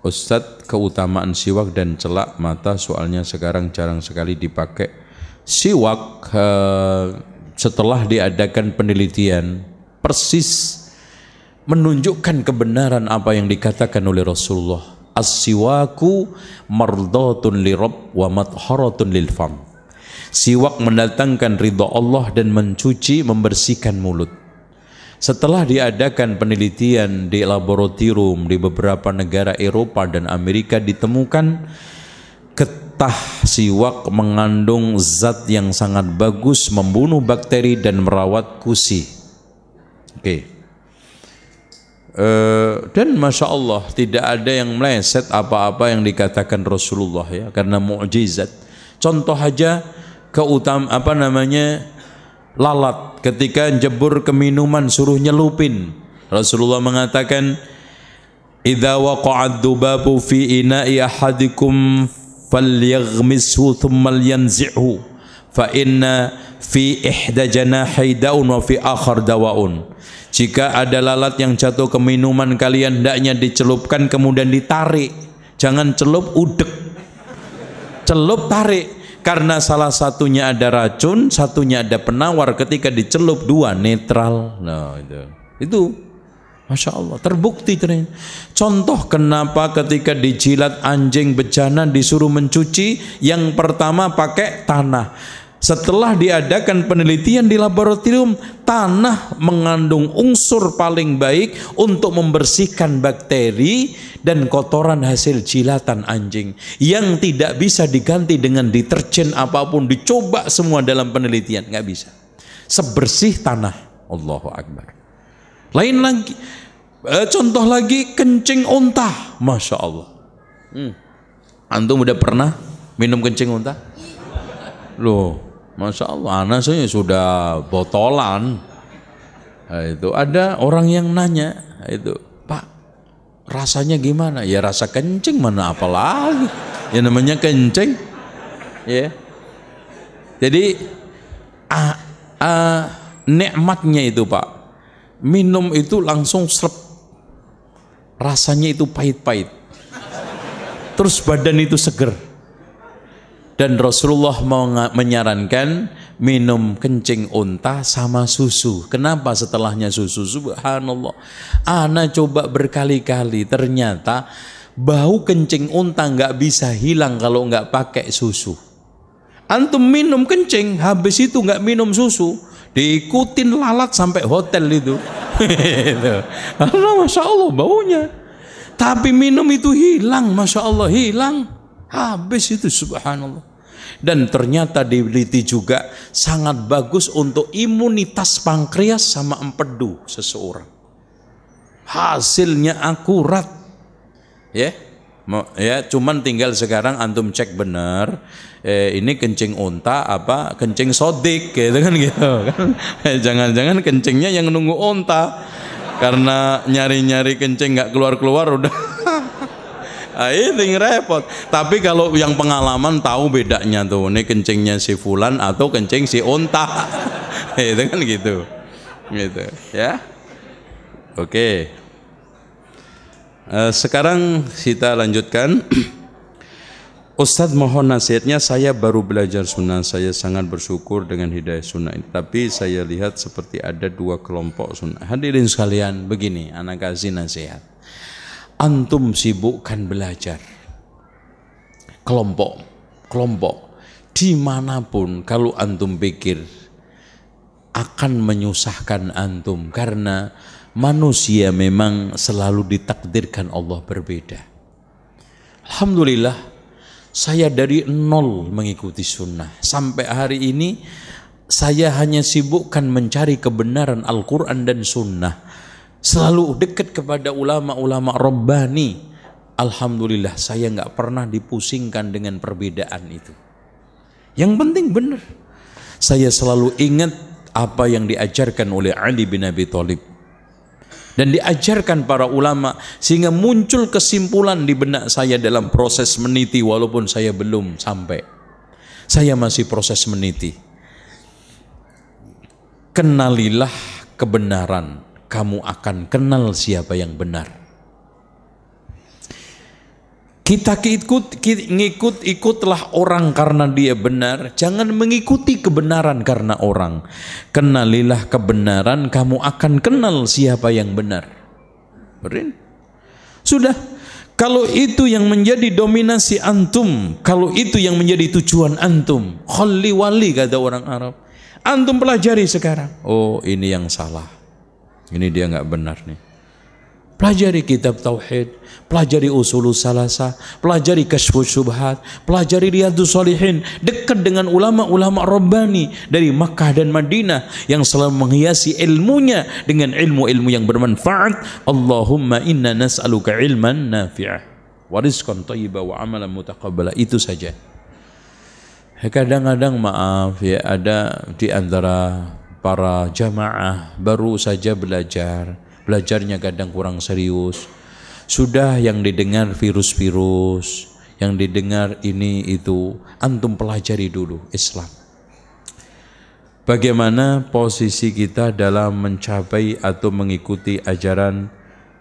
Ustadz, keutamaan siwak dan celak mata, soalnya sekarang jarang sekali dipakai. Siwak setelah diadakan penelitian persis menunjukkan kebenaran apa yang dikatakan oleh Rasulullah. As-siwaku mardatun lirabb wa matharatun lil fam. Siwak mendatangkan ridha Allah dan mencuci, membersihkan mulut. Setelah diadakan penelitian di laboratorium di beberapa negara Eropa dan Amerika, ditemukan getah siwak mengandung zat yang sangat bagus, membunuh bakteri dan merawat gusi. Dan Masya Allah tidak ada yang meleset apa-apa yang dikatakan Rasulullah ya, karena mukjizat. Contoh aja lalat ketika jebur ke minuman suruh nyelupin. Rasulullah mengatakan, idza waqa'ad dubabu fi ina'i ahadikum falyaghmishu thumma yanzi'hu fa inna fi ihda janahi daun wa fi akhar dawaun. Jika ada lalat yang jatuh ke minuman kalian, hendaknya dicelupkan kemudian ditarik. Jangan celup udek, celup tarik, karena salah satunya ada racun, satunya ada penawar. Ketika dicelup dua netral. Nah itu Masya Allah, terbukti ternyata. Contoh kenapa ketika dijilat anjing bejana disuruh mencuci, yang pertama pakai tanah. Setelah diadakan penelitian di laboratorium, tanah mengandung unsur paling baik untuk membersihkan bakteri dan kotoran hasil jilatan anjing, yang tidak bisa diganti dengan deterjen apapun. Dicoba semua dalam penelitian, nggak bisa sebersih tanah. Allahu Akbar. Lain lagi, contoh lagi, kencing unta. Masya Allah. Antum udah pernah minum kencing unta? Loh, Masya Allah, anak saya sudah botolan. Nah, itu ada orang yang nanya, itu Pak, rasanya gimana? Ya rasa kencing mana apalagi? Ya namanya kencing. Ya. Jadi nikmatnya itu Pak, minum itu langsung serep, rasanya itu pahit-pahit, terus badan itu seger. Dan Rasulullah menyarankan minum kencing unta sama susu. Kenapa setelahnya susu? Subhanallah, ana coba berkali-kali, ternyata bau kencing unta nggak bisa hilang kalau nggak pakai susu. Antum minum kencing, habis itu nggak minum susu, diikutin lalat sampai hotel itu. Masya Allah baunya. Tapi minum itu hilang, Masya Allah hilang. Habis itu subhanallah. Dan ternyata diteliti juga sangat bagus untuk imunitas pankreas sama empedu seseorang. Hasilnya akurat. Ya. Ya, cuman tinggal sekarang antum cek benar, ini kencing unta apa kencing sodik gitu kan gitu kan. Jangan-jangan kencingnya yang nunggu unta. Karena nyari-nyari kencing nggak keluar-keluar udah. Ini repot. Tapi kalau yang pengalaman tahu bedanya tuh, ini kencingnya si fulan atau kencing si unta. Itu kan gitu. Gitu, ya. Oke. Sekarang kita lanjutkan. Ustadz mohon nasihatnya, saya baru belajar sunnah. Saya sangat bersyukur dengan hidayah sunnah ini. Tapi saya lihat seperti ada dua kelompok sunnah. Hadirin sekalian, begini, anak kasih nasihat. Antum sibukkan belajar. Kelompok dimanapun, kalau antum pikir akan menyusahkan antum, karena manusia memang selalu ditakdirkan Allah berbeda. Alhamdulillah, saya dari nol mengikuti sunnah. Sampai hari ini saya hanya sibukkan mencari kebenaran Al-Quran dan sunnah. Selalu dekat kepada ulama-ulama Rabbani. Alhamdulillah, saya nggak pernah dipusingkan dengan perbedaan itu. Yang penting benar. Saya selalu ingat apa yang diajarkan oleh Ali bin Abi Thalib dan diajarkan para ulama, sehingga muncul kesimpulan di benak saya dalam proses meniti. Walaupun saya belum sampai, saya masih proses meniti. Kenalilah kebenaran, kamu akan kenal siapa yang benar. Ikutlah orang karena dia benar, jangan mengikuti kebenaran karena orang. Kenalilah kebenaran, kamu akan kenal siapa yang benar. Berin? Sudah. Kalau itu yang menjadi dominasi antum, kalau itu yang menjadi tujuan antum, khalli wali kata orang Arab. Antum pelajari sekarang. Oh, ini yang salah. Ini dia nggak benar nih. Pelajari kitab tauhid, pelajari usulus salasa, pelajari kasyfus syubhat, pelajari riyadhus shalihin, dekat dengan ulama-ulama rabbani dari Makkah dan Madinah yang selalu menghiasi ilmunya dengan ilmu-ilmu yang bermanfaat. Allahumma inna nas'aluka ilman nafi'ah wa rizqan thayyiban wa amalan mutaqabbala. Itu saja. Kadang-kadang maaf ya, ada di antara para jamaah baru saja belajarnya kadang kurang serius. Sudah yang didengar virus-virus, yang didengar ini itu, antum pelajari dulu Islam. Bagaimana posisi kita dalam mencapai atau mengikuti ajaran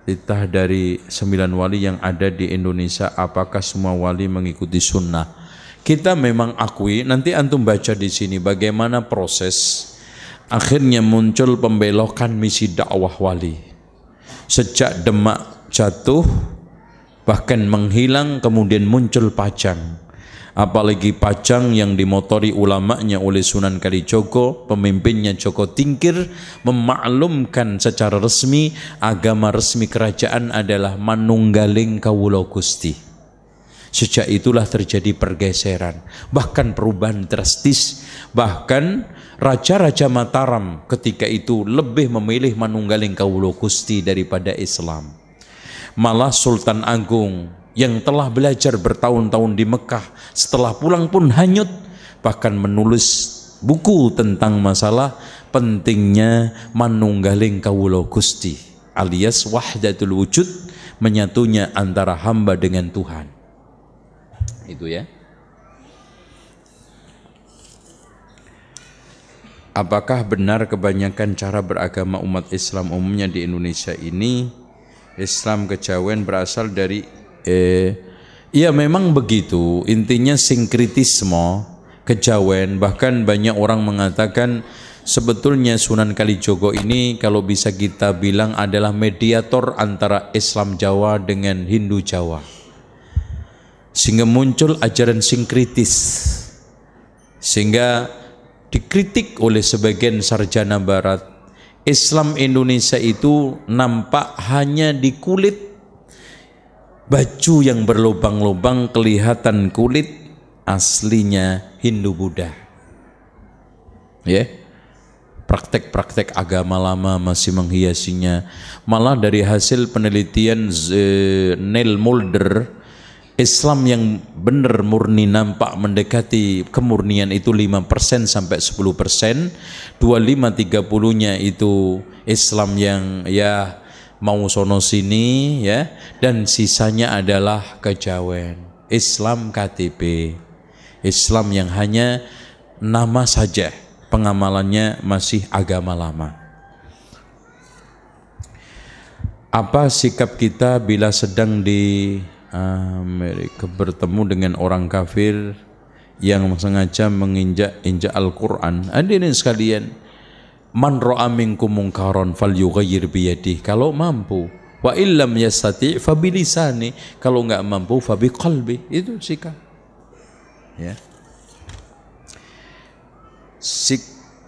titah dari 9 wali yang ada di Indonesia? Apakah semua wali mengikuti sunnah? Kita memang akui, nanti antum baca di sini bagaimana proses akhirnya muncul pembelokan misi dakwah wali. Sejak Demak jatuh, bahkan menghilang, kemudian muncul Pajang. Apalagi Pajang yang dimotori ulamanya oleh Sunan Kalijogo, pemimpinnya Joko Tingkir, memaklumkan secara resmi agama resmi kerajaan adalah Manunggaling Kawula Gusti. Sejak itulah terjadi pergeseran, bahkan perubahan drastis. Bahkan Raja-Raja Mataram ketika itu lebih memilih Manunggaling Kawula Gusti daripada Islam. Malah Sultan Agung yang telah belajar bertahun-tahun di Mekah, setelah pulang pun hanyut, bahkan menulis buku tentang masalah pentingnya Manunggaling Kawula Gusti alias wahdatul wujud, menyatunya antara hamba dengan Tuhan. Itu ya. Apakah benar kebanyakan cara beragama umat Islam umumnya di Indonesia ini Islam kejawen berasal dari ya memang begitu, intinya sinkritisme kejawen. Bahkan banyak orang mengatakan sebetulnya Sunan Kalijogo ini kalau bisa kita bilang adalah mediator antara Islam Jawa dengan Hindu Jawa, sehingga muncul ajaran sinkritis, sehingga dikritik oleh sebagian sarjana barat. Islam Indonesia itu nampak hanya di kulit, baju yang berlubang-lubang kelihatan kulit, aslinya Hindu Buddha. Ya, praktek-praktek agama lama masih menghiasinya. Malah dari hasil penelitian Neil Mulder, Islam yang benar murni nampak mendekati kemurnian itu 5% sampai 10%, 25-30-nya itu Islam yang ya mau sono sini ya, dan sisanya adalah kejawen. Islam KTP, Islam yang hanya nama saja, pengamalannya masih agama lama. Apa sikap kita bila sedang di Amerika bertemu dengan orang kafir yang sengaja menginjak Al-Quran? Hadirin sekalian, man ra'a minkum munkaran falyughayyir biyadihi, kalau mampu, wa illam yastati' fa bilisani, kalau enggak mampu fa biqalbi. Itu sikap ya.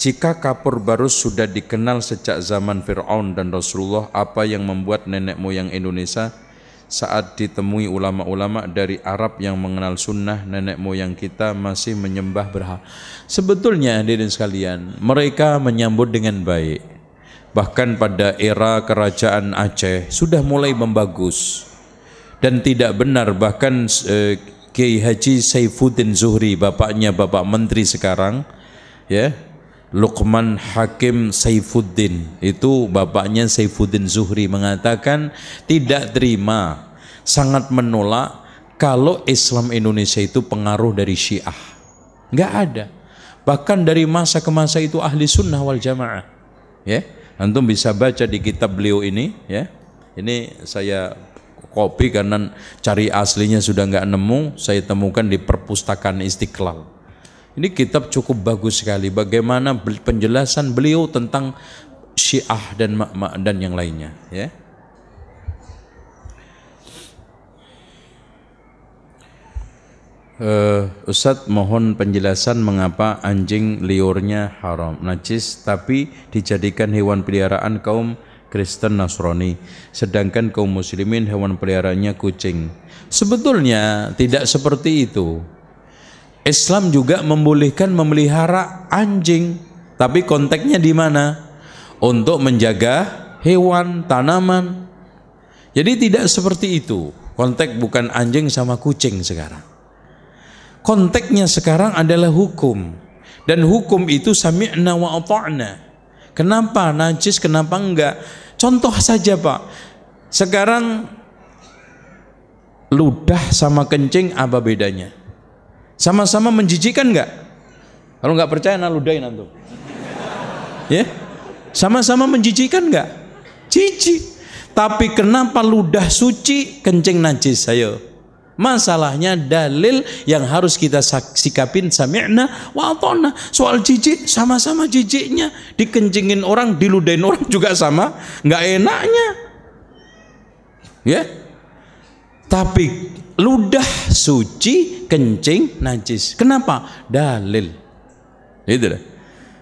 Jika kapur barus sudah dikenal sejak zaman Fir'aun dan Rasulullah, apa yang membuat nenek moyang Indonesia saat ditemui ulama-ulama dari Arab yang mengenal sunnah, nenek moyang kita masih menyembah berhala? Sebetulnya hadirin sekalian, mereka menyambut dengan baik. Bahkan pada era kerajaan Aceh sudah mulai membagus. Dan tidak benar, bahkan Kiai Haji Saifuddin Zuhri, bapaknya Bapak Menteri sekarang ya, Luqman Hakim Saifuddin, itu bapaknya Saifuddin Zuhri, mengatakan tidak terima, sangat menolak kalau Islam Indonesia itu pengaruh dari Syiah. Enggak ada. Bahkan dari masa ke masa itu ahli sunnah wal jamaah. Ya, antum bisa baca di kitab beliau ini ya. Ini saya kopi karena cari aslinya sudah nggak nemu, saya temukan di perpustakaan Istiqlal. Ini kitab cukup bagus sekali, bagaimana penjelasan beliau tentang Syiah dan yang lainnya, ya. Ustadz, mohon penjelasan mengapa anjing liurnya haram, najis, tapi dijadikan hewan peliharaan kaum Kristen Nasrani, sedangkan kaum muslimin hewan peliharaannya kucing. Sebetulnya tidak seperti itu. Islam juga membolehkan memelihara anjing, tapi konteksnya di mana? Untuk menjaga hewan, tanaman. Jadi tidak seperti itu. Konteks bukan anjing sama kucing sekarang. Konteksnya sekarang adalah hukum, dan hukum itu sami'na wa ata'na. Kenapa najis, kenapa enggak? Contoh saja Pak, sekarang ludah sama kencing apa bedanya? Sama-sama menjijikkan enggak? Kalau enggak percaya, nah ludahin antum. Ya, sama-sama menjijikkan enggak? Jijik. Tapi kenapa ludah suci, kencing najis? Ayo. Masalahnya dalil yang harus kita sikapin sami'na wa ata'na. Soal jijik, sama-sama jijiknya. Dikencingin orang, diludahin orang juga sama, nggak enaknya, ya. Tapi ludah suci, kencing najis. Kenapa? Dalil. Itu.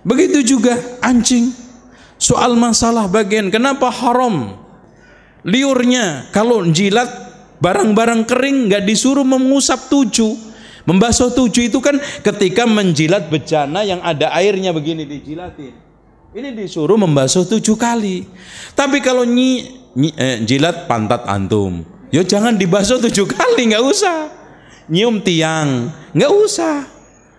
Begitu juga anjing. Soal masalah bagian, kenapa haram liurnya? Kalau jilat barang-barang kering nggak disuruh mengusap 7, membasuh 7 itu kan ketika menjilat bejana yang ada airnya begini dijilatin. Ini disuruh membasuh 7 kali. Tapi kalau jilat pantat antum, ya jangan dibasuh 7 kali, nggak usah. Nyium tiang, nggak usah.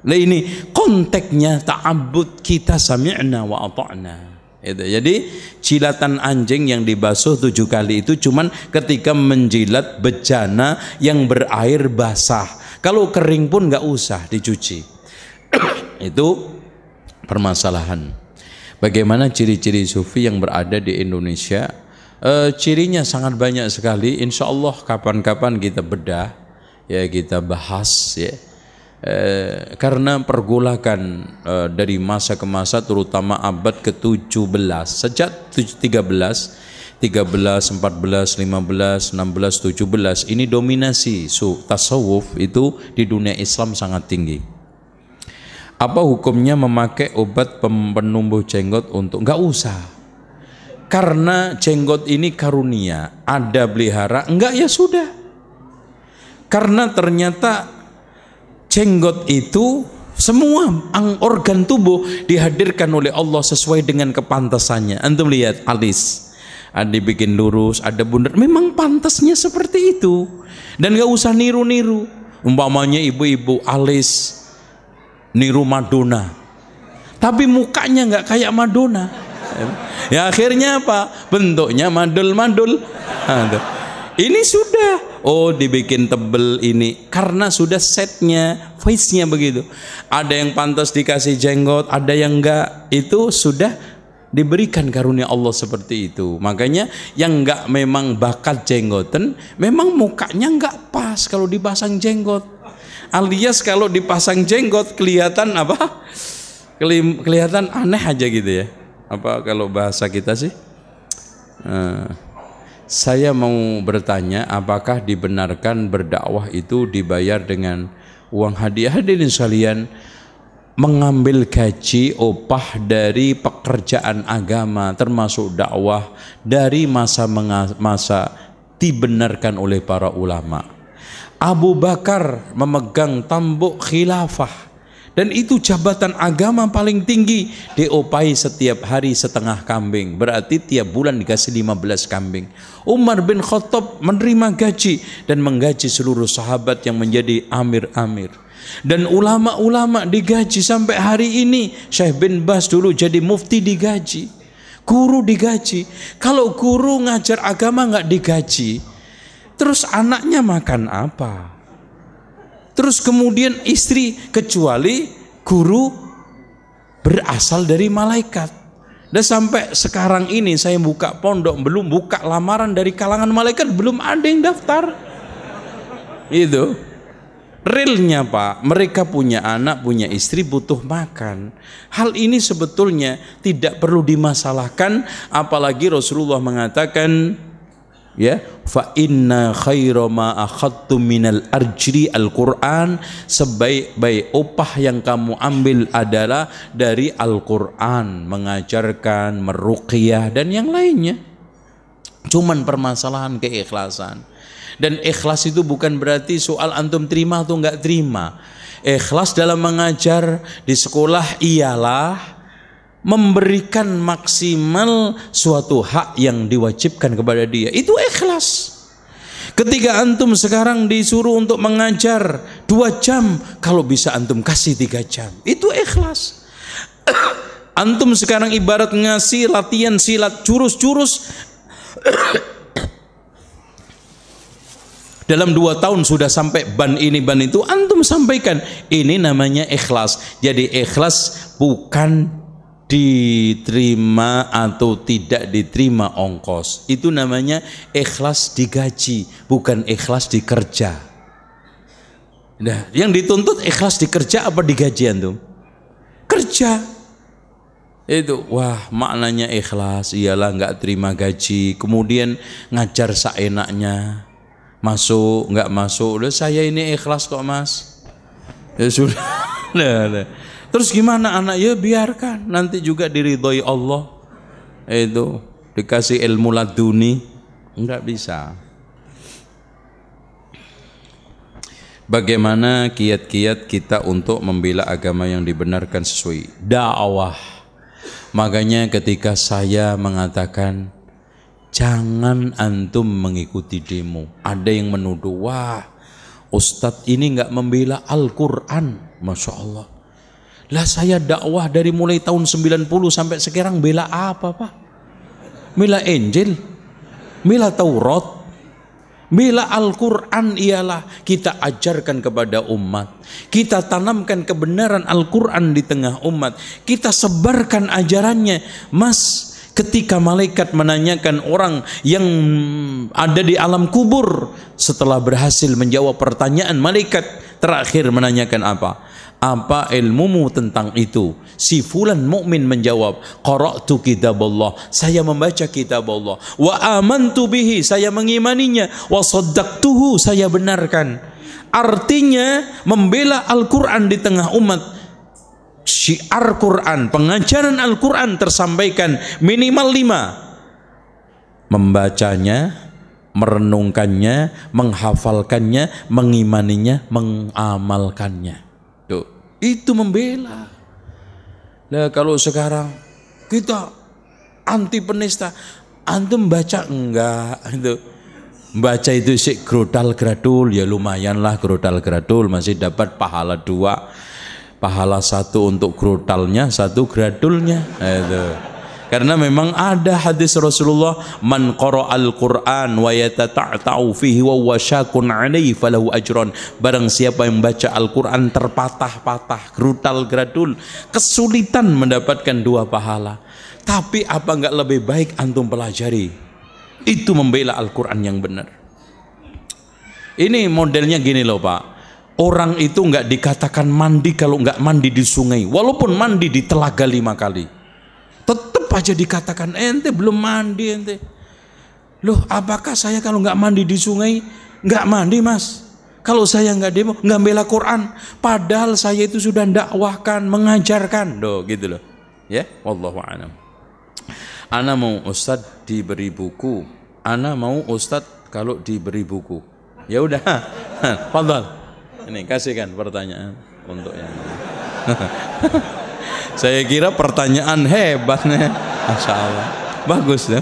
Nah ini konteksnya ta'abbud kita sami'na wa ata'na. Itu. Jadi jilatan anjing yang dibasuh 7 kali itu cuman ketika menjilat bejana yang berair basah. Kalau kering pun nggak usah dicuci. Itu permasalahan. Bagaimana ciri-ciri sufi yang berada di Indonesia? Cirinya sangat banyak sekali. Insya Allah kapan-kapan kita bedah, ya kita bahas, ya. Karena pergolakan dari masa ke masa, terutama abad ke-17, sejak 13, 14, 15, 16, 17, ini dominasi tasawuf itu di dunia Islam sangat tinggi. Apa hukumnya memakai obat penumbuh jenggot untuk? Nggak usah, karena jenggot ini karunia, ada pelihara, enggak ya sudah. Karena ternyata jenggot itu semua organ tubuh dihadirkan oleh Allah sesuai dengan kepantasannya. Antum lihat alis, ada dibikin lurus, ada bundar, memang pantasnya seperti itu. Dan gak usah niru-niru. Umpamanya ibu-ibu alis niru Madonna, tapi mukanya nggak kayak Madonna. Ya akhirnya apa? Bentuknya mandul-mandul. Ini sudah, dibikin tebel ini karena sudah setnya, face-nya begitu. Ada yang pantas dikasih jenggot, ada yang enggak. Itu sudah diberikan karunia Allah seperti itu. Makanya yang enggak memang bakat jenggoten, memang mukanya enggak pas kalau dipasang jenggot. Alias kalau dipasang jenggot kelihatan apa? Kelihatan aneh aja gitu ya. Apa kalau bahasa kita sih? Saya mau bertanya, apakah dibenarkan berdakwah itu dibayar dengan uang hadiah? Hadirin sekalian, mengambil gaji upah dari pekerjaan agama termasuk dakwah dari masa dibenarkan oleh para ulama. Abu Bakar memegang tampuk khilafah, dan itu jabatan agama paling tinggi, diopai setiap hari setengah kambing, berarti tiap bulan dikasih 15 kambing. Umar bin Khattab menerima gaji dan menggaji seluruh sahabat yang menjadi amir-amir. Dan ulama-ulama digaji sampai hari ini. Syekh bin Bas dulu jadi mufti digaji, guru digaji. Kalau guru ngajar agama nggak digaji, terus anaknya makan apa? Terus kemudian istri, kecuali guru berasal dari malaikat, Dan sampai sekarang ini saya buka pondok, belum buka lamaran dari kalangan malaikat, belum ada yang daftar. Itu realnya Pak, mereka punya anak, punya istri, butuh makan. Hal ini sebetulnya tidak perlu dimasalahkan, apalagi Rasulullah mengatakan, ya, fa inna khaira ma akhadtu minal ajri al-Qur'an, sebaik-baik upah yang kamu ambil adalah dari Al-Qur'an, mengajarkan, meruqyah dan yang lainnya. Cuman permasalahan keikhlasan. Dan ikhlas itu bukan berarti soal antum terima atau enggak terima. Ikhlas dalam mengajar di sekolah ialah memberikan maksimal suatu hak yang diwajibkan kepada dia. Itu ikhlas. Ketika antum sekarang disuruh untuk mengajar 2 jam, kalau bisa antum kasih 3 jam. Itu ikhlas. Antum sekarang ibarat ngasih latihan silat jurus-jurus, dalam 2 tahun sudah sampai ban ini ban itu, antum sampaikan. Ini namanya ikhlas. Jadi ikhlas bukan diterima atau tidak diterima ongkos. Itu namanya ikhlas digaji, bukan ikhlas dikerja. Nah, yang dituntut ikhlas dikerja apa digaji antum? Kerja. Itu, wah, maknanya ikhlas ialah nggak terima gaji, kemudian ngajar seenaknya. Masuk, nggak masuk, udah saya ini ikhlas kok mas. Ya sudah. Nah. Terus gimana anak? Ya biarkan, nanti juga diridhoi Allah. Itu dikasih ilmu laduni, nggak bisa. Bagaimana kiat-kiat kita untuk membela agama yang dibenarkan sesuai dakwah? Makanya ketika saya mengatakan jangan antum mengikuti demo, ada yang menuduh, wah Ustadz ini nggak membela Al-Quran. Masya Allah. Lah saya dakwah dari mulai tahun 90 sampai sekarang bela apa Pak? Bela Injil, bela Taurat, bela Al-Quran ialah kita ajarkan kepada umat, kita tanamkan kebenaran Al-Quran di tengah umat, kita sebarkan ajarannya. Mas, ketika malaikat menanyakan orang yang ada di alam kubur, setelah berhasil menjawab pertanyaan, malaikat terakhir menanyakan apa? Apa ilmumu tentang itu? Si fulan mukmin menjawab, qara'tu kitaballah, saya membaca kitab Allah, wa amantu bihi, saya mengimaninya, wa saddaqtuhu, saya benarkan. Artinya membela Al-Quran di tengah umat, syiar Quran, pengajaran Al-Quran tersampaikan minimal 5. Membacanya, merenungkannya, menghafalkannya, mengimaninya, mengamalkannya. Tuh, itu membela. Nah, kalau sekarang kita anti penista, antum baca enggak? Itu baca itu sih grodal gradul, ya lumayan lah grodal gradul, masih dapat pahala 2. Pahala 1 untuk grodalnya, 1 gradulnya. Itu. Karena memang ada hadis Rasulullah, man qara'al Qur'an wa yatata'ta'u fihi wa huwa syakun 'alaihi falahu ajran. Barang siapa yang baca Al-Qur'an terpatah-patah, grodal gradul, kesulitan mendapatkan 2 pahala. Tapi apa enggak lebih baik antum pelajari? Itu membela Al-Qur'an yang benar. Ini modelnya gini loh Pak. Orang itu nggak dikatakan mandi kalau nggak mandi di sungai, walaupun mandi di telaga 5 kali, tetap aja dikatakan ente belum mandi ente. Loh, apakah saya kalau nggak mandi di sungai nggak mandi mas? Kalau saya nggak demo, nggak bela Quran, padahal saya itu sudah dakwahkan, mengajarkan, doh gitu loh. Ya, wallahu a'lam. Ana mau Ustadz diberi buku, ana mau Ustadz kalau diberi buku, ya udah, fadhal. Ini kasihkan pertanyaan untuk yang saya kira pertanyaan hebatnya, Masya Allah, bagus ya.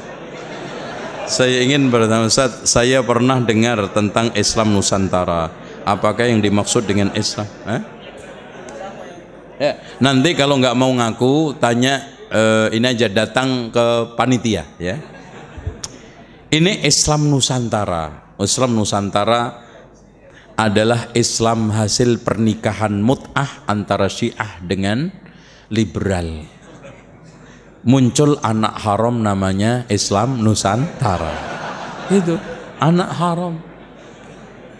Saya ingin bertanya Ustaz, saya pernah dengar tentang Islam Nusantara. Apakah yang dimaksud dengan Islam? Ya, nanti kalau nggak mau ngaku, tanya ini aja, datang ke panitia ya. Ini Islam Nusantara. Islam Nusantara adalah Islam hasil pernikahan mut'ah antara Syiah dengan liberal. muncul anak haram namanya Islam Nusantara. Itu anak haram.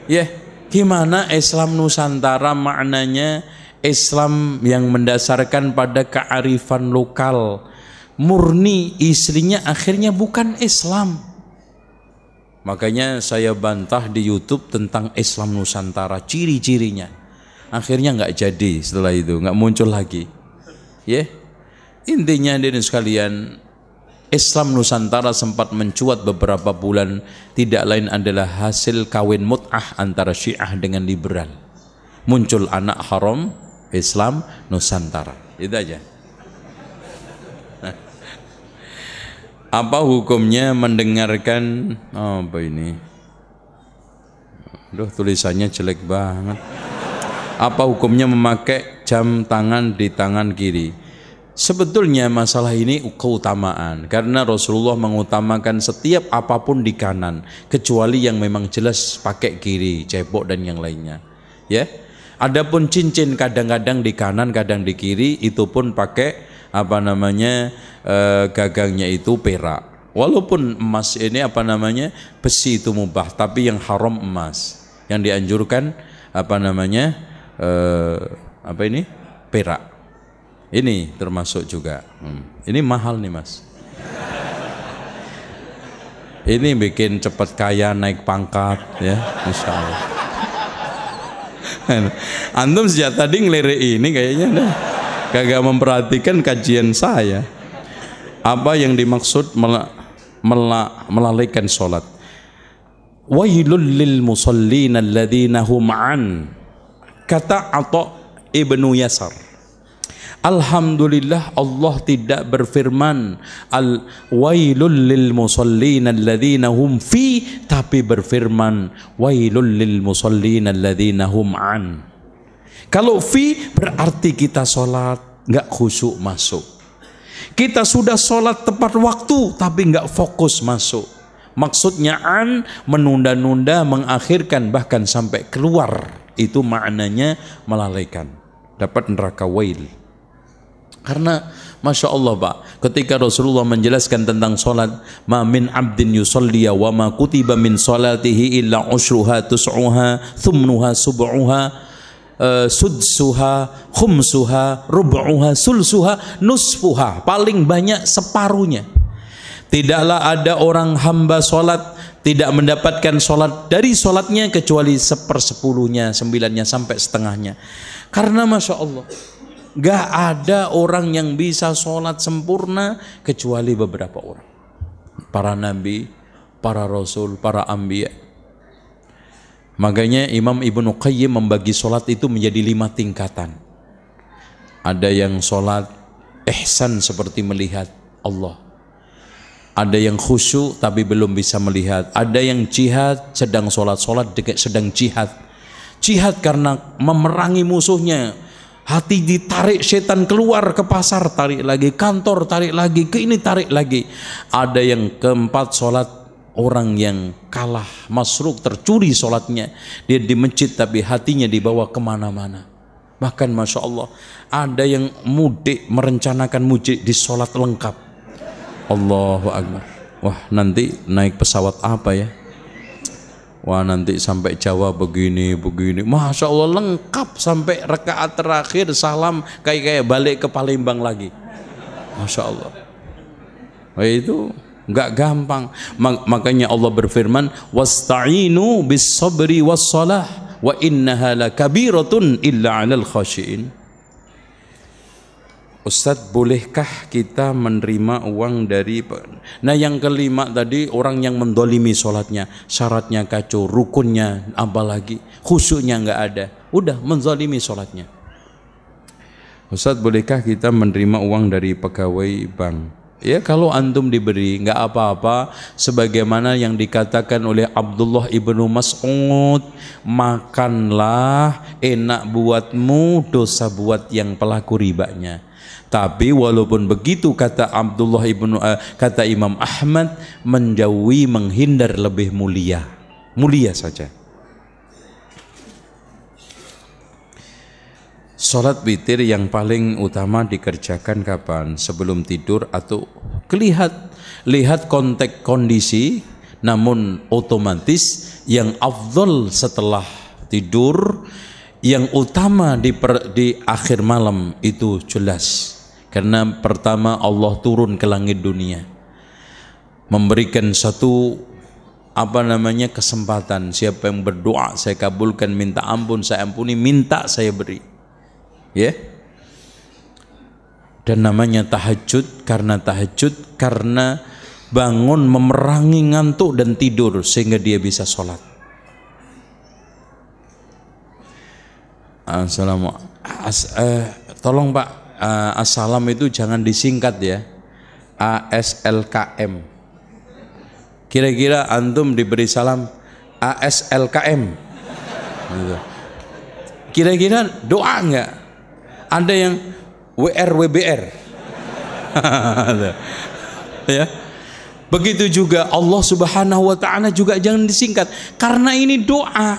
Ya, gimana Islam Nusantara? Maknanya Islam yang mendasarkan pada kearifan lokal, murni, istrinya akhirnya bukan Islam. Makanya saya bantah di YouTube tentang Islam Nusantara, ciri-cirinya. Akhirnya nggak jadi, setelah itu nggak muncul lagi. Ya, intinya hadirin sekalian, Islam Nusantara sempat mencuat beberapa bulan, tidak lain adalah hasil kawin mut'ah antara Syiah dengan liberal. Muncul anak haram Islam Nusantara. Itu aja. Nah, apa hukumnya mendengarkan apa ini? Aduh, tulisannya jelek banget. Apa hukumnya memakai jam tangan di tangan kiri? Sebetulnya masalah ini keutamaan, karena Rasulullah mengutamakan setiap apapun di kanan, kecuali yang memang jelas pakai kiri, cebok dan yang lainnya. Ya. Adapun cincin kadang-kadang di kanan, kadang di kiri, itu pun pakai apa namanya gagangnya itu perak. Walaupun emas ini apa namanya besi itu mubah, tapi yang haram emas. Yang dianjurkan apa namanya apa ini perak. Ini termasuk juga. Ini mahal nih mas. Ini bikin cepat kaya, naik pangkat, ya, insya Allah. Antum sejak tadi ngelirik ini kayaknya dah kagak memperhatikan kajian saya. Apa yang dimaksud melalaikan sholat? Wailul lil musallin alladzina hum an. Kata Atha ibnu Yasar, alhamdulillah Allah tidak berfirman wailul lil musallin alladzina hum fi, tapi berfirman wailul lil musallin alladzina hum an. Kalau fi berarti kita sholat nggak khusyuk masuk. Kita sudah sholat tepat waktu tapi nggak fokus masuk. Maksudnya an, menunda-nunda, mengakhirkan, bahkan sampai keluar. Itu maknanya melalaikan, dapat neraka wail. Karena Masya Allah Pak, ketika Rasulullah menjelaskan tentang solat, ma min abdin yusalliya wa ma kutiba min salatihi illa ushruha tus'uha thumnuha sub'uha sudsuha khumsuha rub'uha sulsuha nusfuha, paling banyak separuhnya. Tidaklah ada orang hamba solat tidak mendapatkan solat dari solatnya kecuali 1/10-nya, 9-nya sampai setengahnya. Karena Masya Allah, gak ada orang yang bisa sholat sempurna kecuali beberapa orang. Para nabi, para rasul, para anbiya. Makanya Imam Ibnu Qayyim membagi sholat itu menjadi 5 tingkatan. Ada yang sholat ihsan seperti melihat Allah. Ada yang khusyuk tapi belum bisa melihat. Ada yang jihad, sedang sholat sedang jihad. Jihad karena memerangi musuhnya. Hati ditarik setan keluar ke pasar, tarik lagi, kantor tarik lagi, ke ini tarik lagi. Ada yang keempat sholat orang yang kalah, masruk, tercuri sholatnya. Dia di masjid tapi hatinya dibawa kemana-mana. Bahkan Masya Allah, ada yang mudik, merencanakan mudik di sholat lengkap. Allahu Akbar. Wah, nanti naik pesawat apa ya? Wah, nanti sampai Jawa begini. Masya Allah, lengkap sampai rakaat terakhir salam kayak balik ke Palembang lagi. Masya Allah. Wah, itu nggak gampang. Makanya Allah berfirman, wasta'inu bis sabri was salah wa innaha lakabiratun illa 'alal khashiin. Ustadz, bolehkah kita menerima uang dari... Nah, yang kelima tadi, orang yang mendolimi sholatnya, syaratnya kacau, rukunnya apalagi, khusyuknya nggak ada, udah menzalimi sholatnya. Ustadz, bolehkah kita menerima uang dari pegawai bank? Ya, kalau antum diberi nggak apa-apa, sebagaimana yang dikatakan oleh Abdullah ibnu Mas'ud, makanlah, enak buatmu, dosa buat yang pelaku ribanya. Tapi walaupun begitu, kata kata Imam Ahmad, menjauhi, menghindar lebih mulia saja. Sholat witir yang paling utama dikerjakan kapan? Sebelum tidur atau lihat konteks kondisi, namun otomatis yang afdol setelah tidur, yang utama di akhir malam itu jelas. Karena pertama Allah turun ke langit dunia, memberikan satu kesempatan. Siapa yang berdoa saya kabulkan, minta ampun saya ampuni, minta saya beri. Ya, dan namanya tahajud karena bangun memerangi ngantuk dan tidur sehingga dia bisa sholat. Tolong Pak, assalam itu jangan disingkat ya, ASLKM. Kira-kira antum diberi salam ASLKM, kira-kira doa enggak? Ada yang WR-WBR. Ya. Begitu juga Allah Subhanahu wa taala juga jangan disingkat karena ini doa.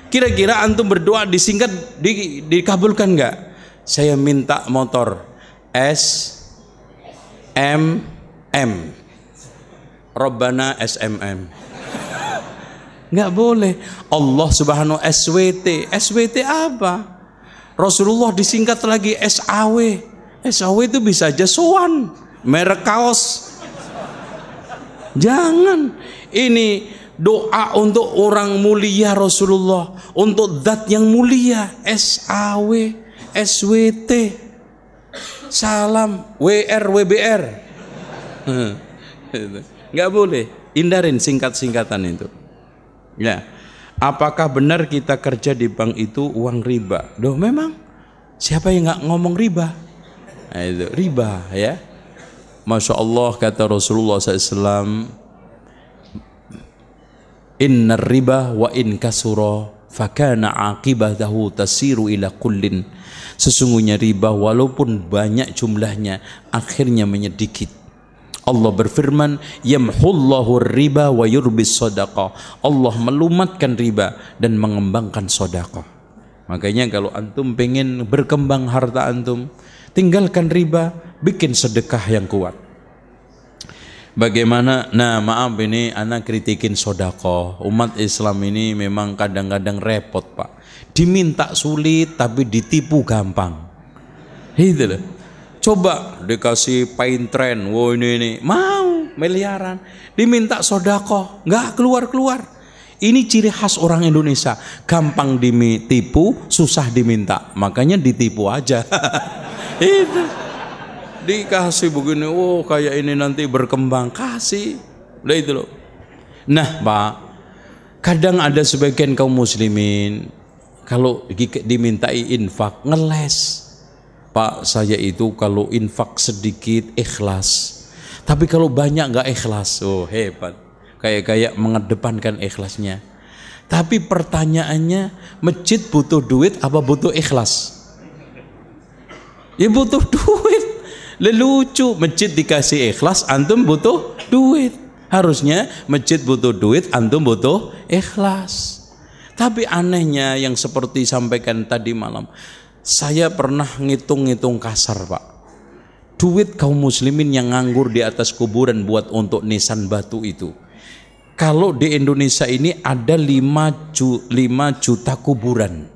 Kira-kira antum berdoa disingkat dikabulkan enggak? Saya minta motor SMM. Rabbana SMM. Enggak boleh. Allah Subhanahu SWT. SWT apa? Rasulullah disingkat lagi SAW. SAW itu bisa aja sowan, merek kaos. Jangan. Ini doa untuk orang mulia Rasulullah, untuk zat yang mulia. SAW, SWT, salam, WR, WBR. Nggak boleh. Hindarin singkat-singkatan itu. Ya. Apakah benar kita kerja di bank itu uang riba? Loh memang siapa yang nggak ngomong riba? Nah, itu riba ya. Masya Allah kata Rasulullah SAW, Inna riba wa in kasura fakana aqibatahu tasiru ila kullin. Sesungguhnya riba walaupun banyak jumlahnya akhirnya menyedikit. Allah berfirman, yamhullahu riba wa yurbis sadaqah. Allah melumatkan riba dan mengembangkan sedekah. Makanya kalau antum pengen berkembang harta antum, tinggalkan riba, bikin sedekah yang kuat. Bagaimana? Nah maaf ini anak kritikin sedekah. Umat Islam ini memang kadang-kadang repot Pak. Diminta sulit tapi ditipu gampang. Itu loh. Coba dikasih paint trend, wow ini mau miliaran, diminta sodako, nggak keluar. Ini ciri khas orang Indonesia, gampang ditipu, susah diminta, makanya ditipu aja. Itu dikasih begini, oh kayak ini nanti berkembang, kasih, udah itu loh. Nah Pak, kadang ada sebagian kaum muslimin kalau dimintai infak ngeles. Pak saya itu kalau infak sedikit ikhlas, tapi kalau banyak nggak ikhlas. Oh hebat, kayak mengedepankan ikhlasnya. Tapi pertanyaannya, masjid butuh duit apa butuh ikhlas? Ya butuh duit. Lelucu, masjid dikasih ikhlas, antum butuh duit. Harusnya masjid butuh duit, antum butuh ikhlas. Tapi anehnya yang seperti sampaikan tadi malam, saya pernah ngitung-ngitung kasar Pak. Duit kaum muslimin yang nganggur di atas kuburan buat untuk nisan batu itu. Kalau di Indonesia ini ada 5 juta kuburan.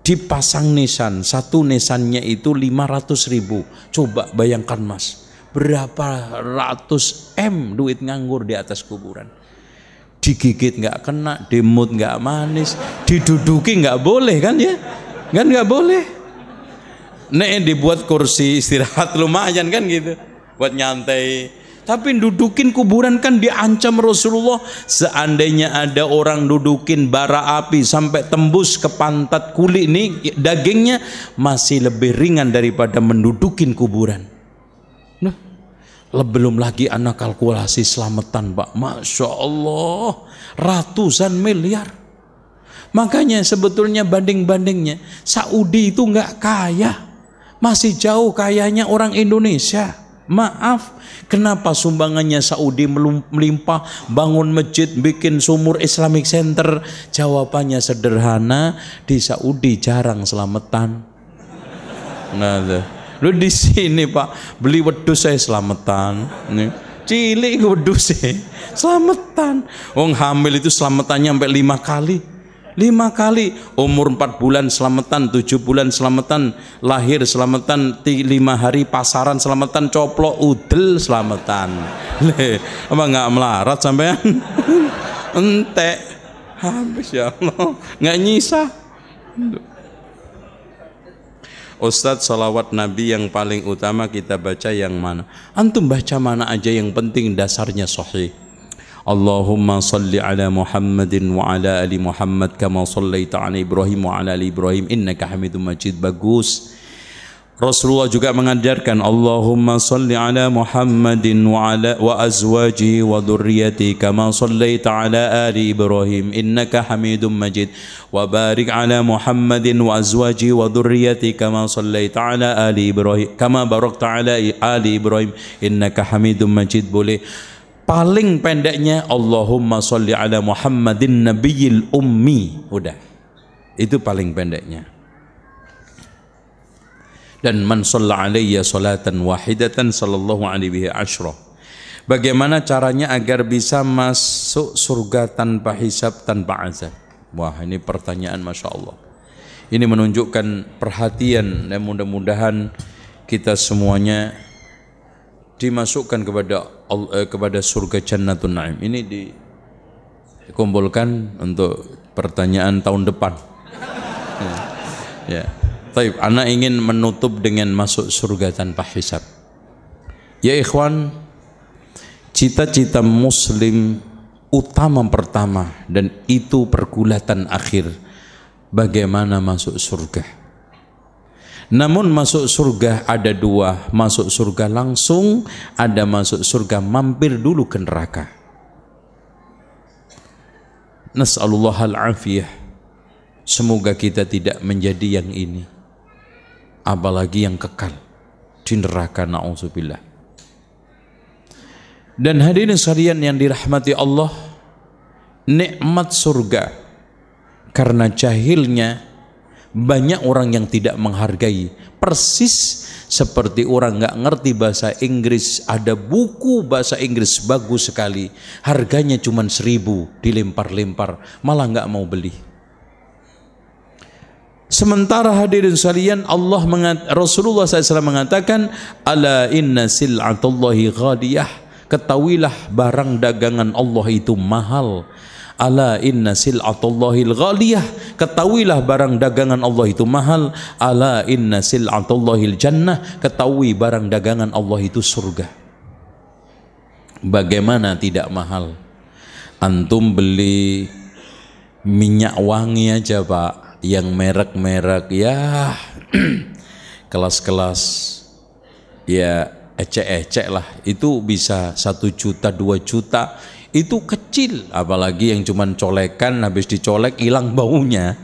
Dipasang nisan, satu nisannya itu 500.000. Coba bayangkan Mas, berapa ratus M duit nganggur di atas kuburan. Digigit nggak kena, dimut nggak manis, diduduki nggak boleh kan ya? Kan nggak boleh. Nek dibuat kursi istirahat lumayan kan gitu, buat nyantai. Tapi dudukin kuburan kan diancam Rasulullah. Seandainya ada orang dudukin bara api sampai tembus ke pantat kulit ini, dagingnya masih lebih ringan daripada mendudukin kuburan. Nah, belum lagi anak kalkulasi selamatan Pak, Masya Allah, ratusan miliar. Makanya sebetulnya banding-bandingnya Saudi itu nggak kaya, masih jauh kayanya orang Indonesia. Maaf, kenapa sumbangannya Saudi melimpah, bangun masjid, bikin sumur Islamic Center? Jawabannya sederhana, di Saudi jarang selamatan. Nah, lu di sini Pak beli wedhus saya selamatan. Nih, cilik wedhus selamatan. Wong hamil itu selamatannya sampai 5 kali. 5 kali. Umur 4 bulan selamatan, 7 bulan selamatan, lahir selamatan, 5 hari pasaran selamatan, coplok udel selamatan. Apa nggak melarat sampean? Entek. Habis ya Allah, nggak nyisa. Ustadz, salawat Nabi yang paling utama kita baca yang mana? Antum baca mana aja, yang penting dasarnya sahih. Allahumma salli ala Muhammadin wa ala ali Muhammad kama sallaita ala Ibrahim wa ala ali Ibrahim innaka Hamidum Majid. Bagus. Rasulullah juga mengajarkan Allahumma salli ala Muhammadin wa azwajihi wa dhurriyyatihi kama sallaita ala ali Ibrahim innaka Hamidum Majid wa barik ala Muhammadin wa azwajihi wa dhurriyyatihi kama sallaita ala ali Ibrahim kama barakta ala ali Ibrahim innaka Hamidum Majid. Boleh. Paling pendeknya Allahumma salli ala Muhammadin nabiyil ummi. Udah. Itu paling pendeknya. Dan man shalla alayya salatan wahidatan sallallahu alaihi asyra. Bagaimana caranya agar bisa masuk surga tanpa hisab, tanpa azab? Wah, ini pertanyaan Masya Allah. Ini menunjukkan perhatian, dan mudah-mudahan kita semuanya dimasukkan kepada surga Jannatun Naim. Ini dikumpulkan untuk pertanyaan tahun depan. Ya. Taib, anak ingin menutup dengan masuk surga tanpa hisab. Ya ikhwan, cita-cita muslim utama pertama, dan itu pergulatan akhir, bagaimana masuk surga. Namun masuk surga ada 2, masuk surga langsung, ada masuk surga mampir dulu ke neraka. Nas'alullahal afiyah. Semoga kita tidak menjadi yang ini, apalagi yang kekal di neraka, na'udzubillah. Dan hadirin sekalian yang dirahmati Allah, nikmat surga karena jahilnya banyak orang yang tidak menghargai. Persis seperti orang nggak ngerti bahasa Inggris, ada buku bahasa Inggris bagus sekali, harganya cuma 1.000, dilempar-lempar, malah nggak mau beli. Sementara hadirin sekalian, Rasulullah SAW mengatakan, ala inna sil'atullahi ghadiyah, ketahuilah barang dagangan Allah itu mahal. Ala inna sil'atullahil ghaliyah, ketahuilah barang dagangan Allah itu mahal. Ala inna sil'atullahil jannah, ketahui barang dagangan Allah itu surga. Bagaimana tidak mahal? Antum beli minyak wangi aja Pak, yang merek-merek ya kelas-kelas ya ecek-ecek lah, itu bisa 1 juta 2 juta, itu kecil. Apalagi yang cuman colekan, habis dicolek hilang baunya,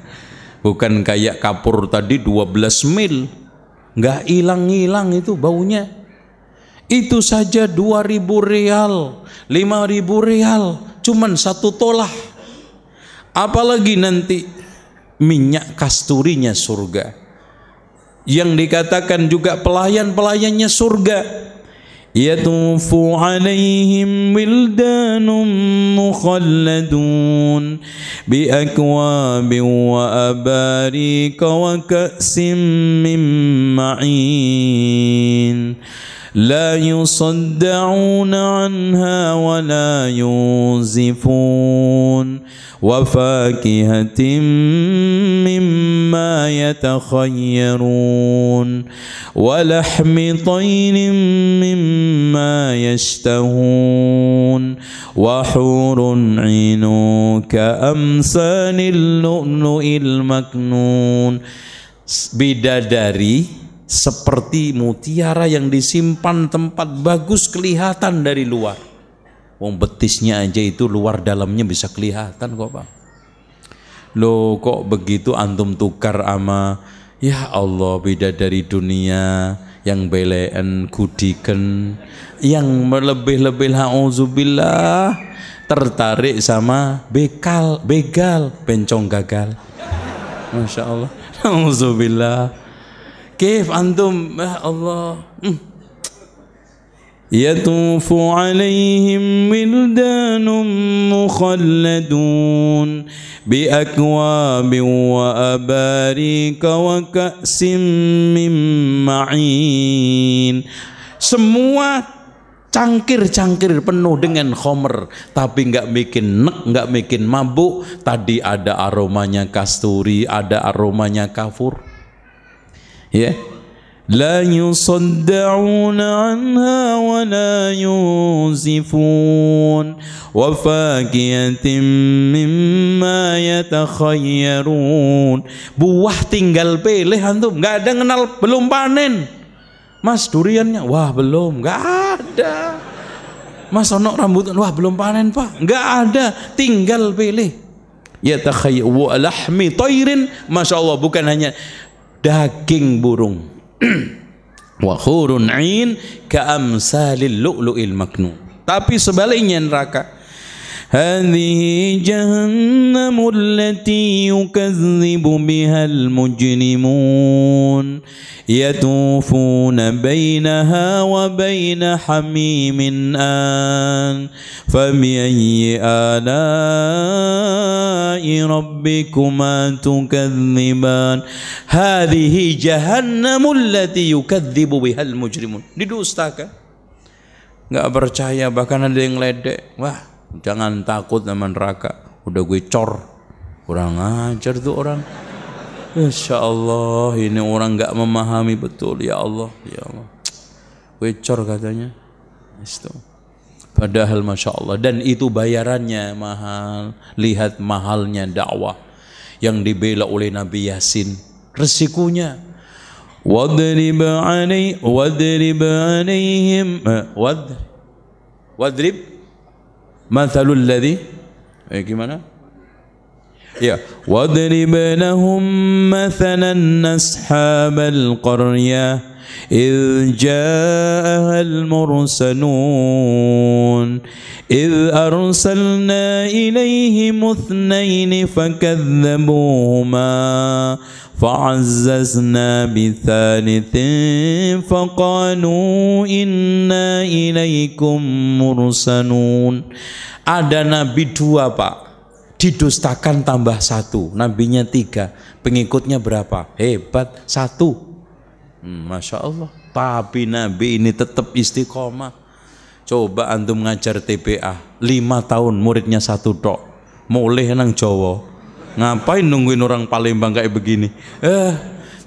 bukan kayak kapur tadi 12 mil nggak hilang-hilang itu baunya. Itu saja 2.000 rial, 5.000 rial, cuman 1 tolah. Apalagi nanti minyak kasturinya surga, yang dikatakan juga pelayan-pelayannya surga. Yatufu alaihim wildanun mukhalladun bi akwabin wa abarika wa ka'sim min ma'in la yusaddauna anha wa la yunzifun wa fakihatin mimma yatakhayyarun wa lahmi tayrin mimma yashtahun wa hurun 'inu ka amsalil lu'lu'il maknun. Bidadari seperti mutiara yang disimpan tempat bagus, kelihatan dari luar. Wong betisnya aja itu luar dalamnya bisa kelihatan kok Pak. Loh kok begitu antum tukar ama, ya Allah, bidadari dunia yang belean kudiken, yang lebih-lebih auzubillah tertarik sama begal, bencong gagal. Masya Allah, auzubillah. Kif antum, ya Allah. Yatufu alaihim wildanun mukhalladun bi akwabin wa abarika wa ka'sim min ma'in. Semua cangkir-cangkir penuh dengan khomer, tapi nggak bikin nek, nggak bikin mabuk. Tadi ada aromanya kasturi, ada aromanya kafur. Ya. La yusaddauna anha wa la yunzifun wa fakiyatin mimma yatakhayyarun. Buah tinggal pilih antum, nggak ada kenal, belum panen. Mas duriannya, wah belum, nggak ada. Mas ono rambutan, wah belum panen pak, nggak ada, tinggal pilih. Yatakhayyar wa lahmi tayrin, masya Allah, bukan hanya daging burung. Wa hurun 'ain ka'amsalil lu'lu'il maknun. Tapi sebaliknya neraka, hadhihi jahannamul lati yukadzibu bihal mujrimun yatufuna bainaha wa baina hamimin an fabiayyi ala'i rabbikuma tukadziban. Hadhihi jahannamul lati yukadzibu bihal mujrimun. Didustakan, nggak percaya, bahkan ada yang ledek. Wah, jangan takut sama neraka, udah gue cor. Kurang ajar tuh orang. Insya Allah ini orang nggak memahami betul. Ya Allah, ya Allah, gue cor katanya. Itu padahal masya Allah, dan itu bayarannya mahal. Lihat mahalnya dakwah yang dibela oleh Nabi Yasin, resikonya. Wadrib alaihim wadrib mathalul ladzi, gimana? Ya, wadrib lahum mathalan ashabal qaryah idh ja'aha al-mursalun idh arsalna ilayhim ithnayn fakadzabuhuma fa'azzazna bithalithin faqalu inna ilaykum mursalun. Ada nabi dua pak, didustakan tambah satu, nabinya 3, pengikutnya berapa? Hebat, 1. Masya Allah. Tapi nabi ini tetap istiqomah. Coba antum ngajar TPA 5 tahun, muridnya 1 tok, mulai nang Jawa, ngapain nungguin orang Palembang kayak begini?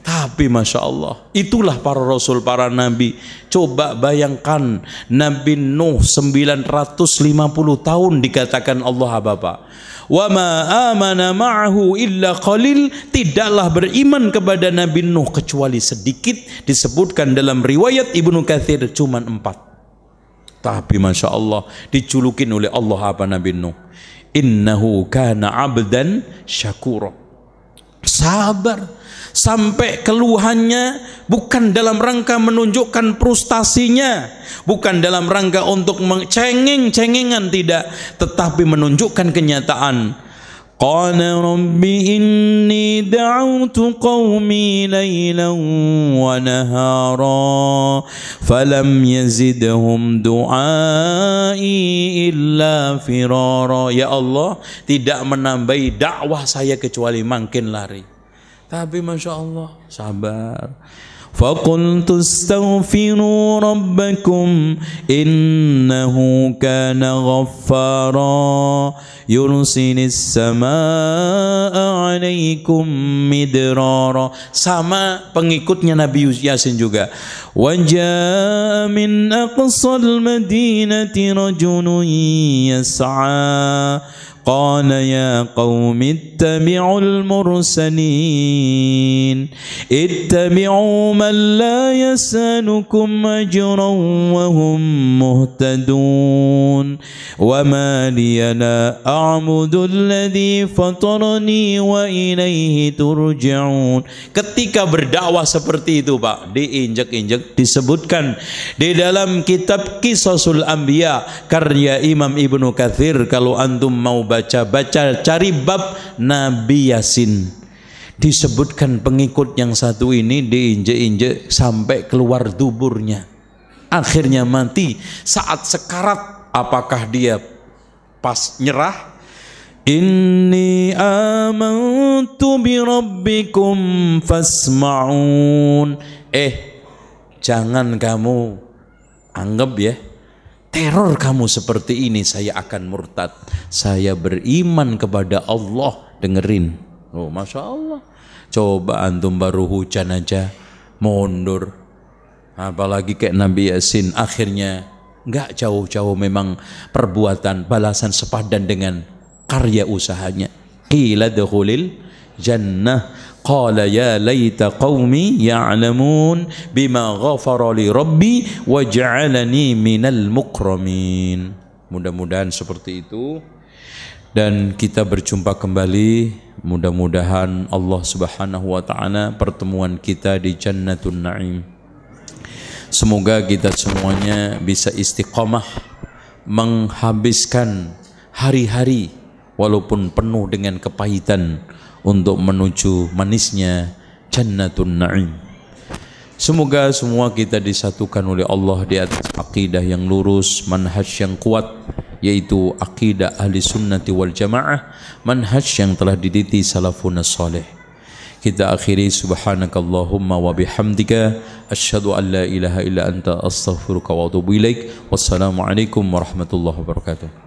Tapi masya Allah, itulah para rasul, para nabi. Coba bayangkan Nabi Nuh 950 tahun dikatakan Allah Bapak, wa ma amana ma'ahu illa qalil, tidaklah beriman kepada Nabi Nuh kecuali sedikit. Disebutkan dalam riwayat Ibnu Katsir cuma 4. Tapi masya Allah dijulukin oleh Allah apa Nabi Nuh? Innahu kana abdan syakura. Sabar sampai keluhannya bukan dalam rangka menunjukkan frustasinya, bukan dalam rangka untuk cengeng-cengengan, tidak, tetapi menunjukkan kenyataan. Qala rabbi inni da'awtu qaumi laylan wa nahara falam yazidhum du'ai illa firara. Ya Allah, tidak menambahi dakwah saya kecuali makin lari. Tapi masya Allah sabar. Faqultu astaghfiru rabbakum innahu kana ghaffara yursilis samaa alaikum midrara. Sama pengikutnya Nabi Yasin juga. Wajaa min aqsal madinati rajulun yas'a qala ya qaumi ittabi'ul mursalin ittabi'u man la yasalukum ajran wa hum muhtadun wa ma liya la a'budu alladhi fatarani wa ilaihi turja'un. Ketika berdakwah seperti itu Pak, diinjak-injak, disebutkan di dalam kitab Qisasul Anbiya karya Imam Ibnu Katsir. Kalau antum mau baca cari bab Nabi Yasin. Disebutkan pengikut yang satu ini diinjek-injek sampai keluar duburnya. Akhirnya mati saat sekarat. Apakah dia pas nyerah? Inni amantu bi rabbikum fasma'un. Jangan kamu anggap ya, teror kamu seperti ini saya akan murtad. Saya beriman kepada Allah, dengerin. Oh, Masya Allah. Coba antum baru hujan aja mundur, apalagi kayak Nabi Yasin. Akhirnya nggak jauh-jauh memang perbuatan balasan sepadan dengan karya usahanya. Qila dukhulil jannah qala ya laita qaumi ya'lamun bima ghafara li rabbi waj'alani minal mukramin. Mudah-mudahan seperti itu, dan kita berjumpa kembali. Mudah-mudahan Allah Subhanahu wa taala pertemuan kita di Jannatun Na'im. Semoga kita semuanya bisa istiqamah menghabiskan hari-hari walaupun penuh dengan kepahitan untuk menuju manisnya Jannatun Na'im. Semoga semua kita disatukan oleh Allah di atas akidah yang lurus, manhaj yang kuat, yaitu akidah ahli sunnati wal jamaah, manhaj yang telah diditi salafun salih. Kita akhiri subhanakallahumma wa bihamdika asyhadu an la ilaha illa anta astaghfiruka wa atubu ilaik. Wassalamualaikum warahmatullahi wabarakatuh.